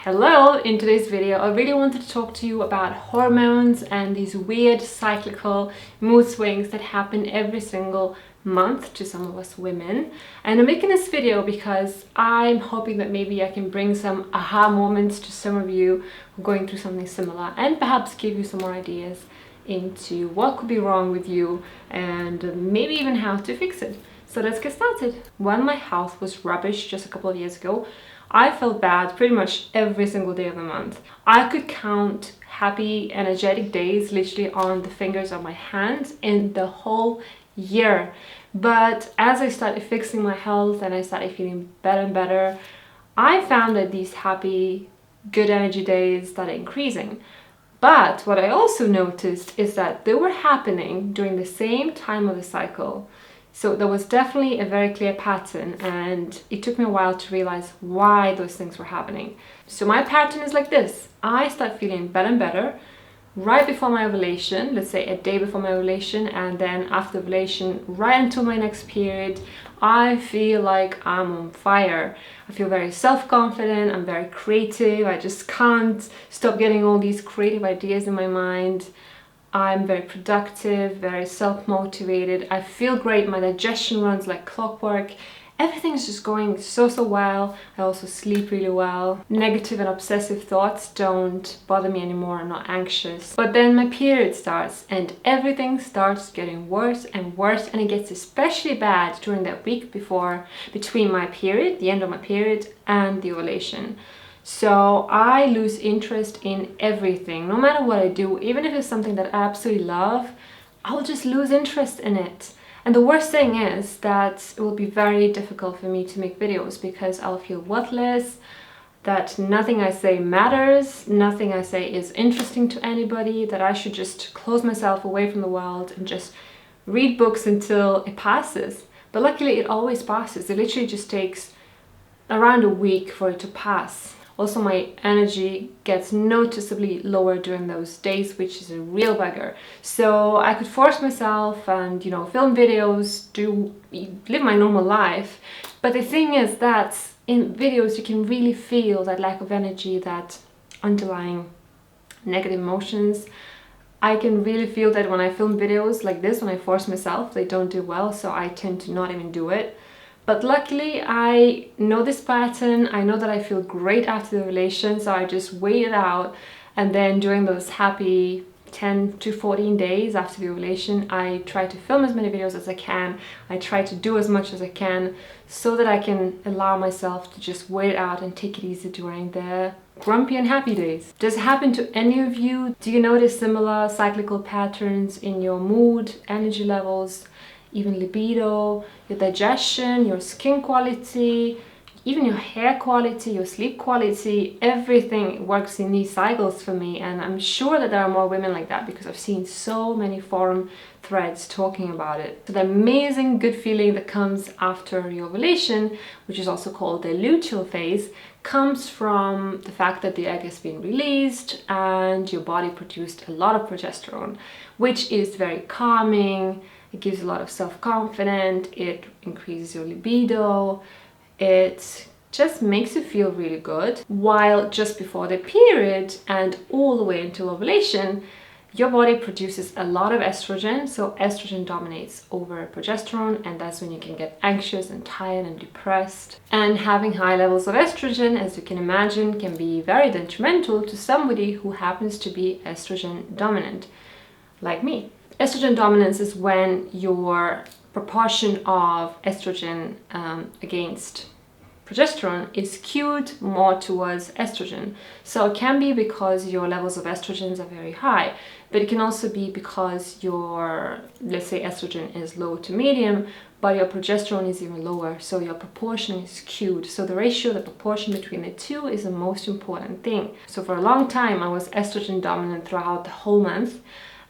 Hello, in today's video I really wanted to talk to you about hormones and these weird cyclical mood swings that happen every single month to some of us women. And I'm making this video because I'm hoping that maybe I can bring some aha moments to some of you who are going through something similar and perhaps give you some more ideas into what could be wrong with you and maybe even how to fix it. So let's get started. When my health was rubbish just a couple of years ago, I felt bad pretty much every single day of the month. I could count happy, energetic days literally on the fingers of my hands in the whole year. But as I started fixing my health and I started feeling better and better, I found that these happy, good energy days started increasing. But what I also noticed is that they were happening during the same time of the cycle. So there was definitely a very clear pattern, and it took me a while to realize why those things were happening. So my pattern is like this. I start feeling better and better right before my ovulation, let's say a day before my ovulation, and then after ovulation, right until my next period, I feel like I'm on fire. I feel very self-confident, I'm very creative, I just can't stop getting all these creative ideas in my mind. I'm very productive, very self-motivated. I feel great. My digestion runs like clockwork. Everything's just going so well. I also sleep really well. Negative and obsessive thoughts don't bother me anymore. I'm not anxious. But then my period starts and everything starts getting worse and worse, and it gets especially bad during that week between my period, the end of my period, and the ovulation. So I lose interest in everything, no matter what I do. Even if it's something that I absolutely love, I'll just lose interest in it. And the worst thing is that it will be very difficult for me to make videos because I'll feel worthless, that nothing I say matters, nothing I say is interesting to anybody, that I should just close myself away from the world and just read books until it passes. But luckily it always passes. It literally just takes around a week for it to pass. Also, my energy gets noticeably lower during those days, which is a real bugger. So I could force myself and, film videos, live my normal life. But the thing is that in videos, you can really feel that lack of energy, that underlying negative emotions. I can really feel that when I film videos like this, when I force myself, they don't do well. So I tend to not even do it. But luckily, I know this pattern. I know that I feel great after the ovulation, so I just wait it out. And then during those happy 10 to 14 days after the ovulation, I try to film as many videos as I can. I try to do as much as I can so that I can allow myself to just wait it out and take it easy during the grumpy and happy days. Does it happen to any of you? Do you notice similar cyclical patterns in your mood, energy levels, even libido, your digestion, your skin quality, even your hair quality, your sleep quality? Everything works in these cycles for me, and I'm sure that there are more women like that because I've seen so many forum threads talking about it. So the amazing good feeling that comes after your ovulation, which is also called the luteal phase, comes from the fact that the egg has been released and your body produced a lot of progesterone, which is very calming. It gives a lot of self-confidence, it increases your libido, it just makes you feel really good. While just before the period and all the way until ovulation, your body produces a lot of estrogen, so estrogen dominates over progesterone, and that's when you can get anxious and tired and depressed. And having high levels of estrogen, as you can imagine, can be very detrimental to somebody who happens to be estrogen dominant, like me. Estrogen dominance is when your proportion of estrogen against progesterone is skewed more towards estrogen. So it can be because your levels of estrogens are very high, but it can also be because your, let's say, estrogen is low to medium, but your progesterone is even lower, so your proportion is skewed. So the ratio, the proportion between the two is the most important thing. So for a long time, I was estrogen dominant throughout the whole month.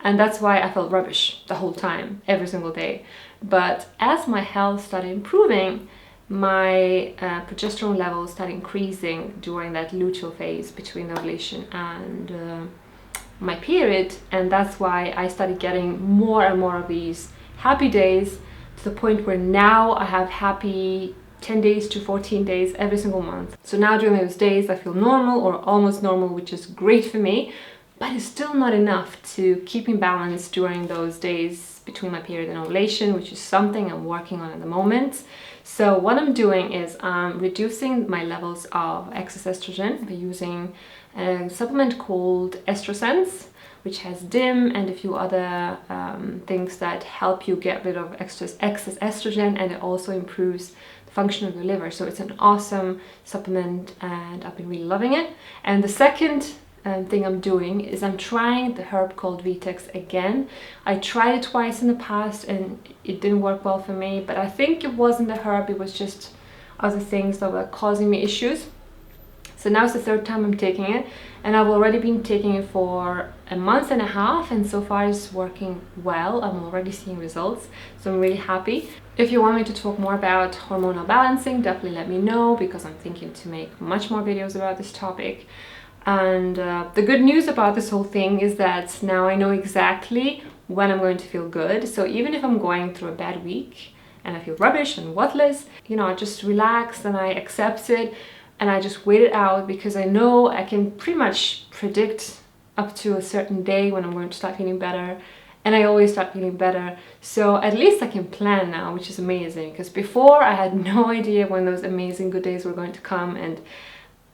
And that's why I felt rubbish the whole time, every single day. But as my health started improving, my progesterone levels started increasing during that luteal phase between the ovulation and my period. And that's why I started getting more and more of these happy days, to the point where now I have happy 10 days to 14 days every single month. So now during those days I feel normal or almost normal, which is great for me, but it's still not enough to keep in balance during those days between my period and ovulation, which is something I'm working on at the moment. So what I'm doing is I'm reducing my levels of excess estrogen by using a supplement called Estrogen, which has DIM and a few other things that help you get rid of excess estrogen, and it also improves the function of your liver. So it's an awesome supplement and I've been really loving it. And the second thing I'm doing is I'm trying the herb called Vita again. I tried it twice in the past and it didn't work well for me, but I think it wasn't the herb, it was just other things that were causing me issues. So now it's the third time I'm taking it, and I've already been taking it for a month and a half, and so far it's working well. I'm already seeing results, so I'm really happy. If you want me to talk more about hormonal balancing, definitely let me know, because I'm thinking to make much more videos about this topic. And the good news about this whole thing is that now I know exactly when I'm going to feel good. So even if I'm going through a bad week and I feel rubbish and worthless, you know, I just relax and I accept it. And I just wait it out, because I know I can pretty much predict up to a certain day when I'm going to start feeling better. And I always start feeling better. So at least I can plan now, which is amazing. Because before I had no idea when those amazing good days were going to come, and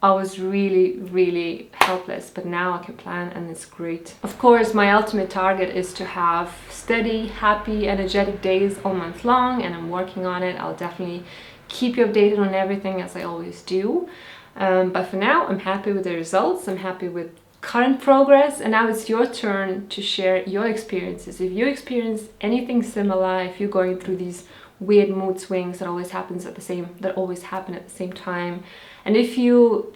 I was really, really helpless. But now I can plan and it's great. Of course, my ultimate target is to have steady, happy, energetic days all month long, and I'm working on it. I'll definitely keep you updated on everything, as I always do. But for now, I'm happy with the results. I'm happy with current progress, and now it's your turn to share your experiences. If you experience anything similar, if you're going through these weird mood swings that always happen at the same time, and if you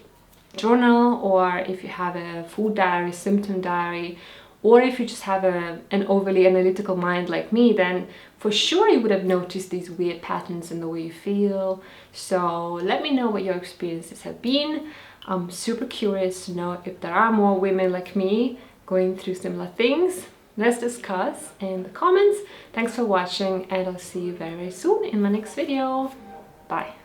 journal, or if you have a food diary, symptom diary, or if you just have an overly analytical mind like me, then for sure you would have noticed these weird patterns in the way you feel. So let me know what your experiences have been. I'm super curious to know if there are more women like me going through similar things. Let's discuss in the comments. Thanks for watching, and I'll see you very, very soon in my next video. Bye.